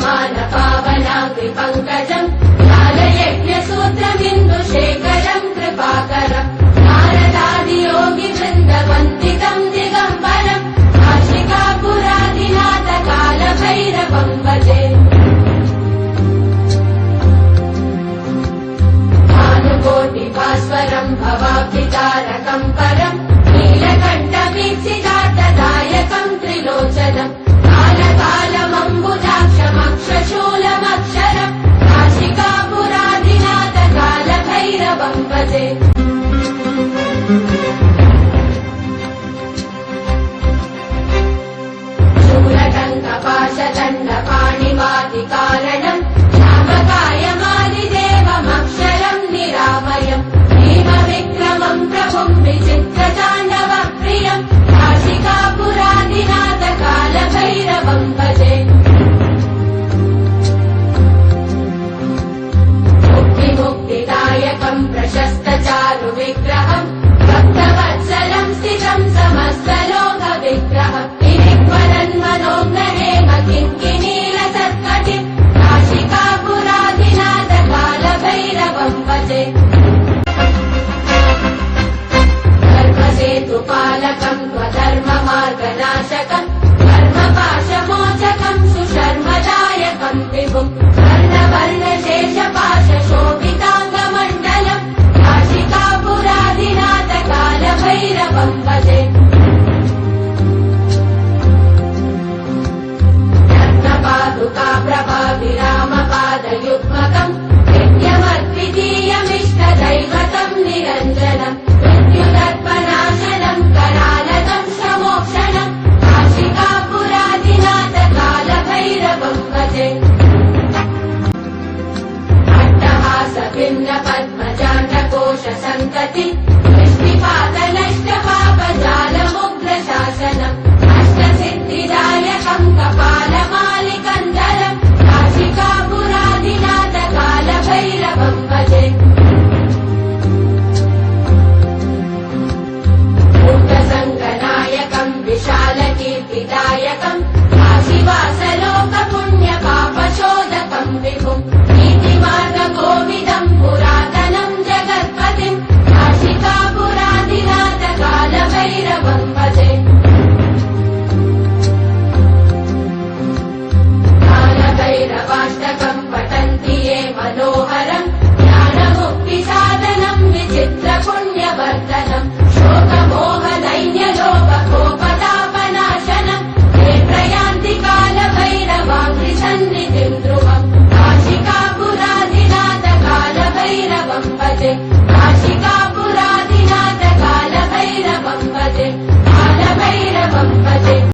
मान पावनाग्रि पङ्कजम् कालयज्ञसूत्रमिन्दुशेखरम् कृपाकरम् नारदादियोगि वृन्दवन्दितम् दिगम्बरम् काशिकापुरादिनाथ कालभैरवम् भजे भानुकोटिभास्वरम् भवाब्धितारकम् परम् नीलकण्ठवीक्षितार्थदायकम् त्रिलोचनम् कालकालमम्बुजाक्षमक्षशूलमक्षरम् काशिकापुरादिनाथ कालभैरवम् भजे शूलटङ्कपाशदण्डपाणिवादिकारणम् श्यामकायमादिदेवमक्षरम् निरामयम् भीमविक्रमम् प्रभुम् विचित्रताण्डवप्रियम् काशिकापुरादिनाथ कालभैरवम् भजे मुक्तिदायकम् प्रशस्तचारुविग्रहम् भक्तवत्सलम् स्थितम् समस्तलोकविग्रहम् विनिक्वलन्मनोग्रहेम किङ्किणीलसत्कटिम् काशिकापुरादिनाथ कालभैरवम् भजे धर्मसेतुपालकम् त्वधर्ममार्गनाशकम् धर्मपाशमोचकम् सुशर्मदायकम् विभुम् वर्णवर्णशेषपाशशोभिताङ्गमण्डलम् काशिकापुरादिनाथ कालभैरवम् भजे रत्नपादुका प्रभाविरामपादयुग्मकम् यज्ञमद्वितीयमिष्टदैवतम् निरञ्जनम् मृत्युदर्पनाशनम् करालकम् समोक्षणम् काशिकापुरादिनाथ कालभैरवम् भजे अट्टहासभिन्नपद्मजाण्डकोशसन्तति वृष्टिपातनष्टपापजालमुग्रशासनम् अष्टसिद्धिदायकम् कपालमालिकन्दरम् काशिकापुरादिनाथ कालभैरवम् भजे भूतसङ्गनायकम् विशालकीर्तिदायकम् काशीवासलोकपुण्यपापशोधकम् विभुम् नीतिमार्गकोविदम् पुरातनम् जगत्पतिम् काशिकापुरादिनाथ कालभैरवम् भजे कालभैरवाष्टकम् पठन्ति ये मनोहरम् ज्ञानमुक्तिसाधनम् विचित्रपुण्यवर्धनम् शोकमोहदैन्यलोककोपतापनाशनम् ये प्रयान्ति कालभैरवाङ्घ्रिसन्निधिम् ध्रुवम् काशिकापुरादिनाथ कालभैरवम् भजे